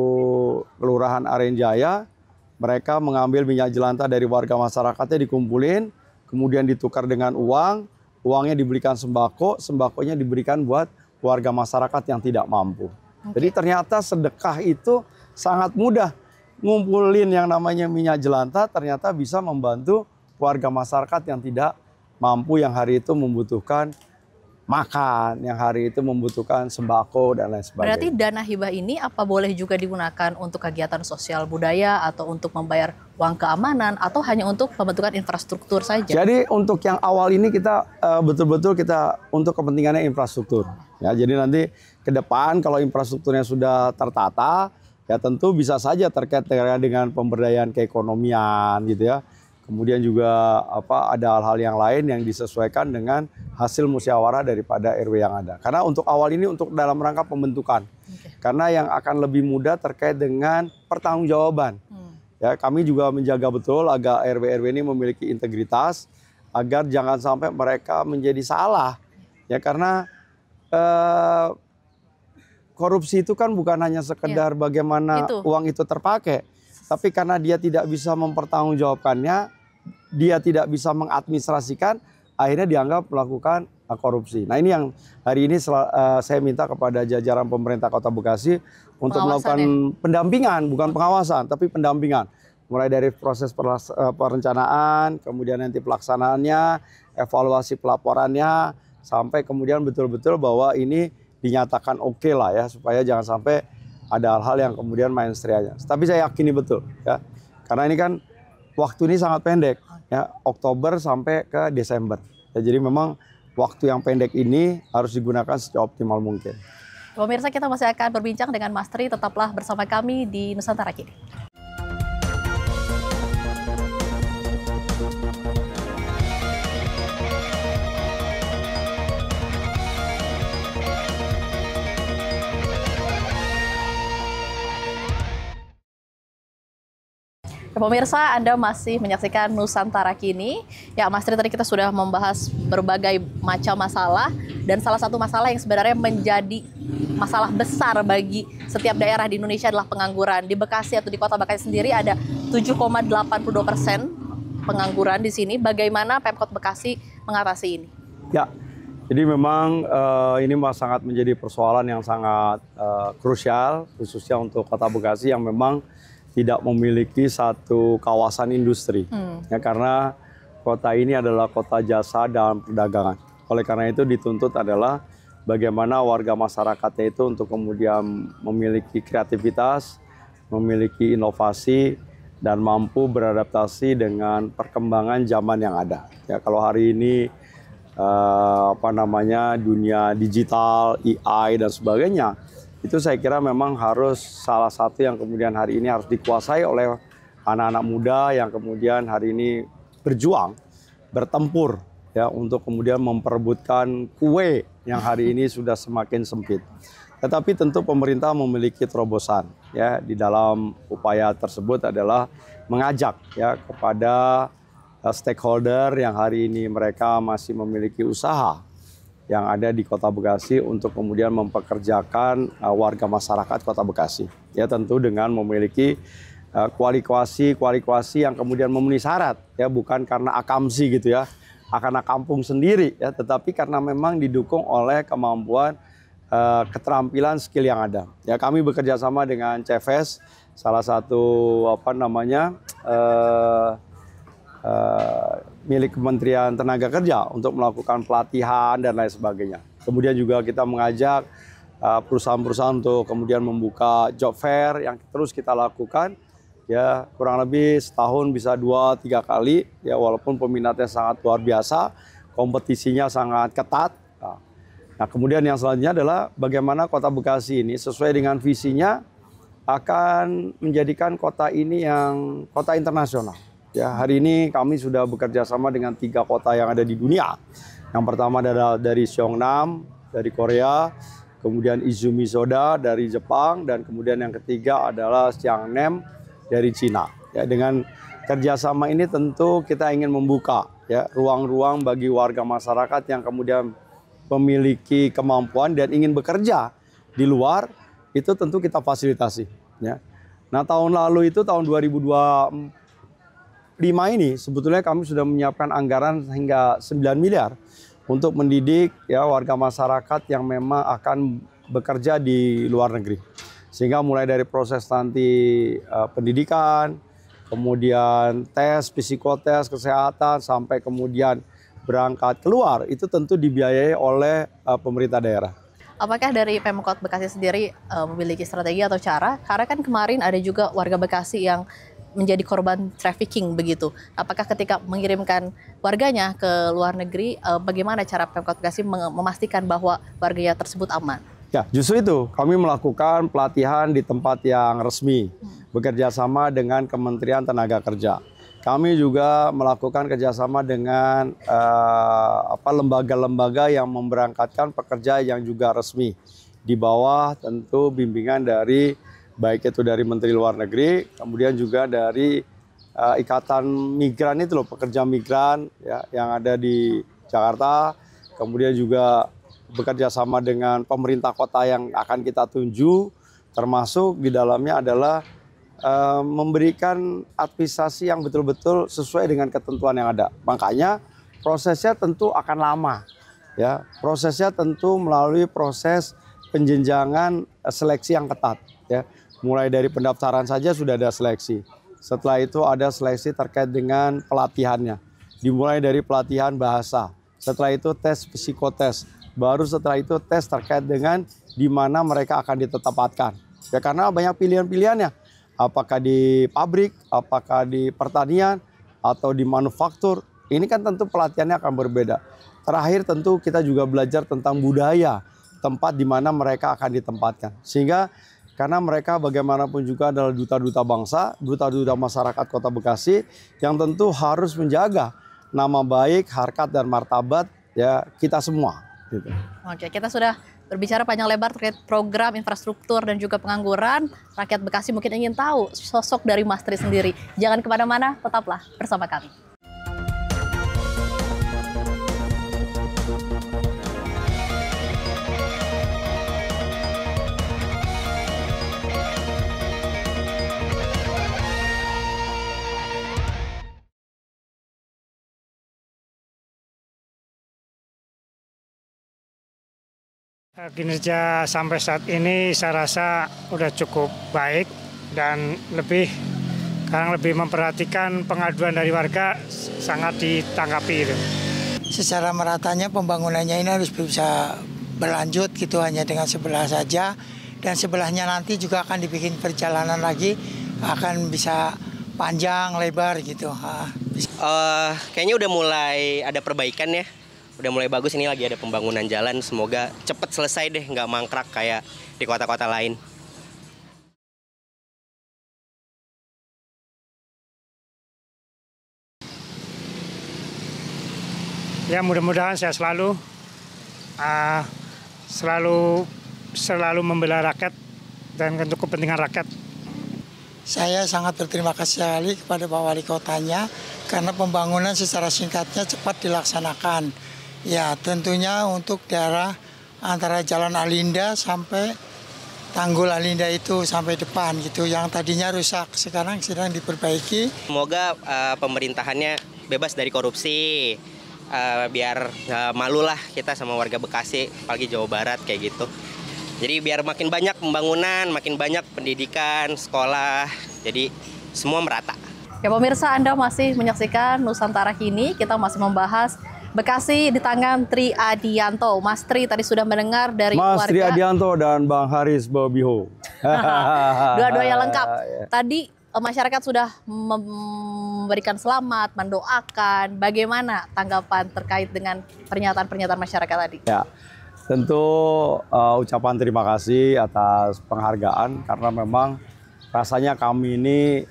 kelurahan Arenjaya, mereka mengambil minyak jelantah dari warga masyarakatnya dikumpulin, kemudian ditukar dengan uang, uangnya diberikan sembako, sembakonya diberikan buat warga masyarakat yang tidak mampu. Jadi ternyata sedekah itu sangat mudah. Ngumpulin yang namanya minyak jelantah ternyata bisa membantu warga masyarakat yang tidak mampu, yang hari itu membutuhkan makan, yang hari itu membutuhkan sembako dan lain sebagainya. Berarti dana hibah ini apa boleh juga digunakan untuk kegiatan sosial budaya atau untuk membayar uang keamanan atau hanya untuk pembentukan infrastruktur saja? Jadi untuk yang awal ini kita betul-betul kita untuk kepentingannya infrastruktur. Ya, jadi nanti ke depan kalau infrastrukturnya sudah tertata, ya tentu bisa saja terkait dengan pemberdayaan keekonomian gitu ya. Kemudian juga ada hal-hal yang lain yang disesuaikan dengan hasil musyawarah daripada RW yang ada. Karena untuk awal ini untuk dalam rangka pembentukan. Karena yang akan lebih mudah terkait dengan pertanggungjawaban. Ya, kami juga menjaga betul agar RW-RW ini memiliki integritas agar jangan sampai mereka menjadi salah. Ya, karena korupsi itu kan bukan hanya sekedar bagaimana uang itu terpakai, tapi karena dia tidak bisa mempertanggungjawabkannya, dia tidak bisa mengadministrasikan, akhirnya dianggap melakukan korupsi. Nah, ini yang hari ini saya minta kepada jajaran pemerintah Kota Bekasi untuk melakukan pendampingan, bukan pengawasan, tapi pendampingan. Mulai dari proses perencanaan, kemudian nanti pelaksanaannya, evaluasi pelaporannya, sampai kemudian betul-betul bahwa ini dinyatakan oke lah ya, supaya jangan sampai ada hal-hal yang kemudian main serianya. Tapi saya yakini betul ya, karena ini kan waktu ini sangat pendek ya, Oktober sampai ke Desember. Ya, jadi memang waktu yang pendek ini harus digunakan seoptimal mungkin. Pemirsa, kita masih akan berbincang dengan Mas Tri, tetaplah bersama kami di Nusantara Kini. Pemirsa, Anda masih menyaksikan Nusantara Kini. Ya, Mas Tri, tadi kita sudah membahas berbagai macam masalah, dan salah satu masalah yang sebenarnya menjadi masalah besar bagi setiap daerah di Indonesia adalah pengangguran. Di Bekasi atau di Kota Bekasi sendiri ada 7,82% pengangguran di sini. Bagaimana Pemkot Bekasi mengatasi ini? Ya, jadi memang ini sangat menjadi persoalan yang sangat krusial, khususnya untuk Kota Bekasi yang memang tidak memiliki satu kawasan industri. Ya, karena kota ini adalah kota jasa dan perdagangan. Oleh karena itu dituntut adalah bagaimana warga masyarakatnya itu untuk kemudian memiliki kreativitas, memiliki inovasi, dan mampu beradaptasi dengan perkembangan zaman yang ada. Ya, kalau hari ini dunia digital, AI dan sebagainya, itu saya kira memang harus salah satu yang kemudian hari ini harus dikuasai oleh anak-anak muda yang kemudian hari ini berjuang, bertempur ya untuk kemudian memperebutkan kue yang hari ini sudah semakin sempit. Tetapi tentu pemerintah memiliki terobosan ya di dalam upaya tersebut adalah mengajak ya kepada stakeholder yang hari ini mereka masih memiliki usaha yang ada di Kota Bekasi untuk kemudian mempekerjakan warga masyarakat Kota Bekasi. Ya, tentu dengan memiliki kualifikasi yang kemudian memenuhi syarat, ya bukan karena akamsi gitu ya, karena kampung sendiri ya, tetapi karena memang didukung oleh kemampuan keterampilan skill yang ada. Ya, kami bekerja sama dengan CFS, salah satu milik Kementerian Tenaga Kerja untuk melakukan pelatihan dan lain sebagainya. Kemudian juga kita mengajak perusahaan-perusahaan untuk kemudian membuka job fair yang terus kita lakukan ya kurang lebih setahun bisa 2-3 kali, ya walaupun peminatnya sangat luar biasa, kompetisinya sangat ketat. Nah, kemudian yang selanjutnya adalah bagaimana Kota Bekasi ini sesuai dengan visinya akan menjadikan kota ini yang kota internasional. Ya, hari ini kami sudah bekerja sama dengan 3 kota yang ada di dunia. Yang pertama adalah dari Seongnam dari Korea, kemudian Izumi Soda dari Jepang, dan kemudian yang ketiga adalah Xiangnem dari Cina. Ya, dengan kerjasama ini tentu kita ingin membuka ya ruang-ruang bagi warga masyarakat yang kemudian memiliki kemampuan dan ingin bekerja di luar, itu tentu kita fasilitasi. Ya. Nah, tahun lalu itu tahun 2025 ini sebetulnya kami sudah menyiapkan anggaran hingga 9 miliar untuk mendidik ya warga masyarakat yang memang akan bekerja di luar negeri. Sehingga mulai dari proses nanti pendidikan, kemudian tes, psikotes, kesehatan, sampai kemudian berangkat keluar, itu tentu dibiayai oleh pemerintah daerah. Apakah dari Pemkot Bekasi sendiri memiliki strategi atau cara? Karena kan kemarin ada juga warga Bekasi yang menjadi korban trafficking begitu. Apakah ketika mengirimkan warganya ke luar negeri, bagaimana cara Pemkot Bekasi memastikan bahwa warganya tersebut aman? Ya, justru itu kami melakukan pelatihan di tempat yang resmi, bekerja sama dengan Kementerian Tenaga Kerja. Kami juga melakukan kerjasama dengan lembaga-lembaga yang memberangkatkan pekerja yang juga resmi, di bawah tentu bimbingan dari baik itu dari Menteri Luar Negeri, kemudian juga dari Ikatan Migran itu loh, pekerja migran ya, yang ada di Jakarta, kemudian juga bekerja sama dengan pemerintah kota yang akan kita tunjuk, termasuk di dalamnya adalah memberikan administrasi yang betul-betul sesuai dengan ketentuan yang ada. Makanya prosesnya tentu akan lama. Ya, prosesnya tentu melalui proses penjenjangan seleksi yang ketat. Ya, mulai dari pendaftaran saja sudah ada seleksi. Setelah itu ada seleksi terkait dengan pelatihannya. Dimulai dari pelatihan bahasa. Setelah itu tes psikotes. Baru setelah itu tes terkait dengan di mana mereka akan ditetapkan. Ya, karena banyak pilihan-pilihannya. Apakah di pabrik, apakah di pertanian, atau di manufaktur. Ini kan tentu pelatihannya akan berbeda. Terakhir tentu kita juga belajar tentang budaya tempat di mana mereka akan ditempatkan. Sehingga karena mereka bagaimanapun juga adalah duta-duta bangsa, duta-duta masyarakat Kota Bekasi yang tentu harus menjaga nama baik, harkat dan martabat ya kita semua. Gitu. Oke, kita sudah berbicara panjang lebar terkait program infrastruktur dan juga pengangguran. Rakyat Bekasi mungkin ingin tahu sosok dari Mas Tri sendiri. Jangan kemana-mana, tetaplah bersama kami. Kinerja sampai saat ini saya rasa udah cukup baik dan sekarang lebih memperhatikan pengaduan dari warga sangat ditanggapi itu. Secara meratanya pembangunannya ini harus bisa berlanjut gitu, hanya dengan sebelah saja, dan sebelahnya nanti juga akan dibikin perjalanan lagi, akan bisa panjang lebar gitu. Kayaknya udah mulai ada perbaikan ya. Udah mulai bagus, ini lagi ada pembangunan jalan, semoga cepat selesai deh, nggak mangkrak kayak di kota-kota lain. Ya mudah-mudahan saya selalu membela rakyat dan untuk kepentingan rakyat. Saya sangat berterima kasih sekali kepada Pak Wali Kotanya karena pembangunan secara singkatnya cepat dilaksanakan. Ya, tentunya untuk daerah antara Jalan Alinda sampai Tanggul Alinda itu sampai depan gitu, yang tadinya rusak sekarang sedang diperbaiki. Semoga pemerintahannya bebas dari korupsi, biar malu lah kita sama warga Bekasi, apalagi Jawa Barat kayak gitu. Jadi biar makin banyak pembangunan, makin banyak pendidikan, sekolah, jadi semua merata. Ya pemirsa, Anda masih menyaksikan Nusantara Kini, kita masih membahas Bekasi di tangan Tri Adianto. Mas Tri tadi sudah mendengar dari Mas warga. Tri Adianto dan Bang Haris Bobiho. Dua-duanya lengkap. Tadi masyarakat sudah memberikan selamat, mendoakan. Bagaimana tanggapan terkait dengan pernyataan-pernyataan masyarakat tadi? Ya, tentu ucapan terima kasih atas penghargaan karena memang rasanya kami ini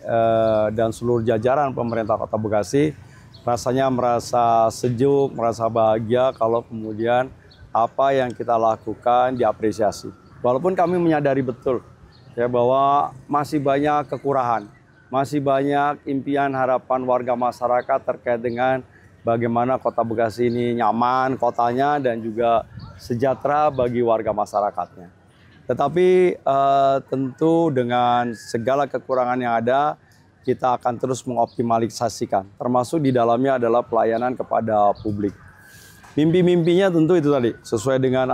dan seluruh jajaran pemerintah Kota Bekasi rasanya merasa sejuk, merasa bahagia kalau kemudian apa yang kita lakukan diapresiasi. Walaupun kami menyadari betul ya bahwa masih banyak kekurahan, masih banyak impian harapan warga masyarakat terkait dengan bagaimana Kota Bekasi ini nyaman kotanya dan juga sejahtera bagi warga masyarakatnya. Tetapi tentu dengan segala kekurangan yang ada, kita akan terus mengoptimalisasikan, termasuk di dalamnya adalah pelayanan kepada publik. Mimpi-mimpinya tentu itu tadi sesuai dengan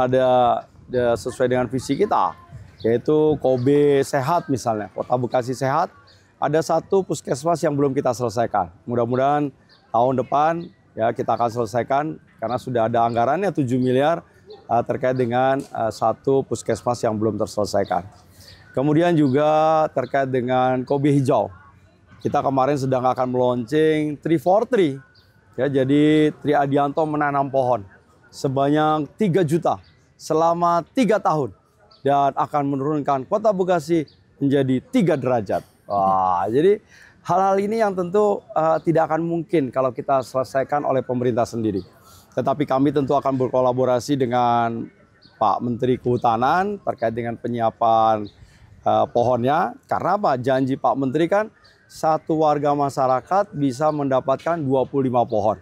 visi kita. Yaitu Kobe sehat misalnya, Kota Bekasi sehat, ada satu puskesmas yang belum kita selesaikan. Mudah-mudahan tahun depan ya kita akan selesaikan karena sudah ada anggarannya 7 miliar terkait dengan satu puskesmas yang belum terselesaikan. Kemudian juga terkait dengan Kobe hijau. Kita kemarin sedang akan meluncing Tree for Tree. Ya, jadi Tri Adianto menanam pohon sebanyak 3 juta selama 3 tahun. Dan akan menurunkan Kota Bekasi menjadi 3 derajat. Wah, jadi hal-hal ini yang tentu tidak akan mungkin kalau kita selesaikan oleh pemerintah sendiri. Tetapi kami tentu akan berkolaborasi dengan Pak Menteri Kehutanan terkait dengan penyiapan pohonnya. Karena apa? Janji Pak Menteri kan satu warga masyarakat bisa mendapatkan 25 pohon.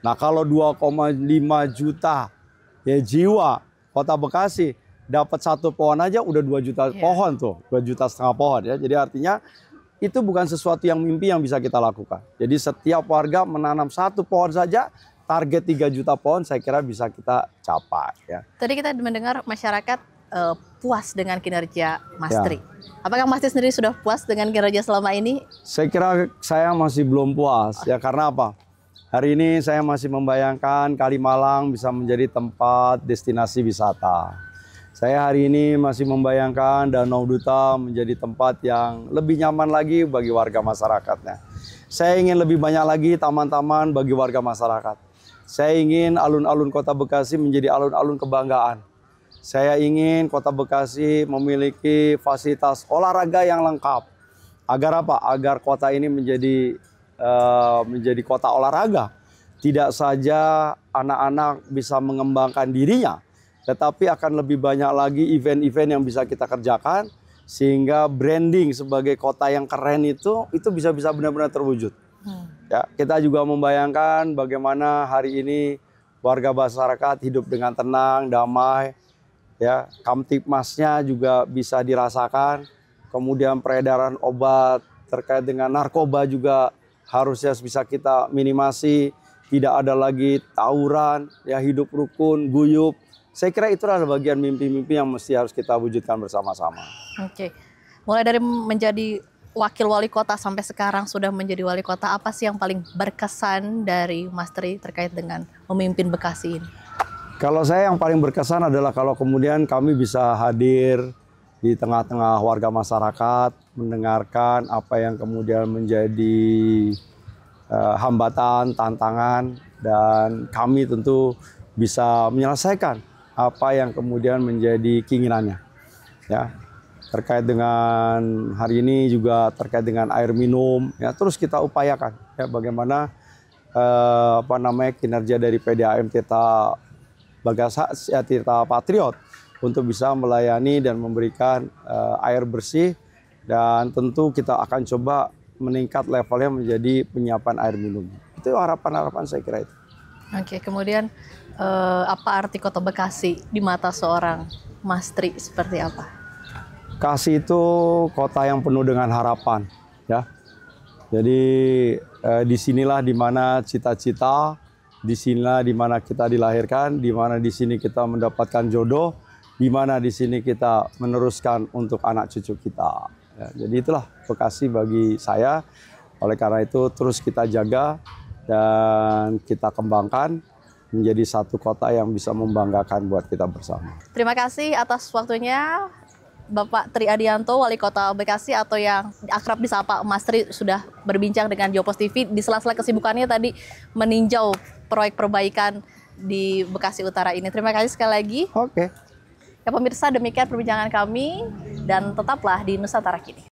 Nah kalau 2,5 juta ya jiwa Kota Bekasi dapat 1 pohon aja udah 2 juta pohon tuh, 2,5 juta pohon ya. Jadi artinya itu bukan sesuatu yang mimpi yang bisa kita lakukan. Jadi setiap warga menanam 1 pohon saja, target 3 juta pohon saya kira bisa kita capai ya. Tadi kita mendengar masyarakat puas dengan kinerja Mas Tri. Apakah Mas Tri sendiri sudah puas dengan kinerja selama ini? Saya kira saya masih belum puas ya, karena apa? Hari ini saya masih membayangkan Kalimalang bisa menjadi tempat destinasi wisata. Saya hari ini masih membayangkan Danau Duta menjadi tempat yang lebih nyaman lagi bagi warga masyarakatnya. Saya ingin lebih banyak lagi taman-taman bagi warga masyarakat. Saya ingin alun-alun Kota Bekasi menjadi alun-alun kebanggaan. Saya ingin Kota Bekasi memiliki fasilitas olahraga yang lengkap. Agar apa? Agar kota ini menjadi kota olahraga. Tidak saja anak-anak bisa mengembangkan dirinya, tetapi akan lebih banyak lagi event-event yang bisa kita kerjakan sehingga branding sebagai kota yang keren itu bisa benar-benar terwujud. Ya, kita juga membayangkan bagaimana hari ini warga masyarakat hidup dengan tenang, damai. Ya, Kamtipmasnya juga bisa dirasakan. Kemudian peredaran obat terkait dengan narkoba juga harusnya bisa kita minimasi. Tidak ada lagi tawuran, ya hidup rukun, guyup. Saya kira itu adalah bagian mimpi-mimpi yang mesti harus kita wujudkan bersama-sama. Oke, mulai dari menjadi wakil wali kota sampai sekarang sudah menjadi wali kota, apa sih yang paling berkesan dari Mas Tri terkait dengan memimpin Bekasi ini? Kalau saya yang paling berkesan adalah kalau kemudian kami bisa hadir di tengah-tengah warga masyarakat, mendengarkan apa yang kemudian menjadi hambatan, tantangan, dan kami tentu bisa menyelesaikan apa yang kemudian menjadi keinginannya. Ya, terkait dengan hari ini juga terkait dengan air minum, ya terus kita upayakan ya bagaimana kinerja dari PDAM Tirta Patriot untuk bisa melayani dan memberikan air bersih, dan tentu kita akan coba meningkat levelnya menjadi penyiapan air minum. Itu harapan-harapan saya kira itu. Oke, kemudian apa arti Kota Bekasi di mata seorang Mas Tri seperti apa? Bekasi itu kota yang penuh dengan harapan, ya. Jadi disinilah dimana cita-cita, disinilah dimana kita dilahirkan, dimana di sini kita mendapatkan jodoh, dimana di sini kita meneruskan untuk anak cucu kita. Ya, jadi itulah Bekasi bagi saya. Oleh karena itu terus kita jaga dan kita kembangkan menjadi satu kota yang bisa membanggakan buat kita bersama. Terima kasih atas waktunya Bapak Tri Adianto, Wali Kota Bekasi, atau yang akrab disapa Mas Tri, sudah berbincang dengan Jopos TV di sela-sela kesibukannya tadi meninjau proyek perbaikan di Bekasi Utara ini. Terima kasih sekali lagi. Oke. Ya pemirsa, demikian perbincangan kami dan tetaplah di Nusantara Kini.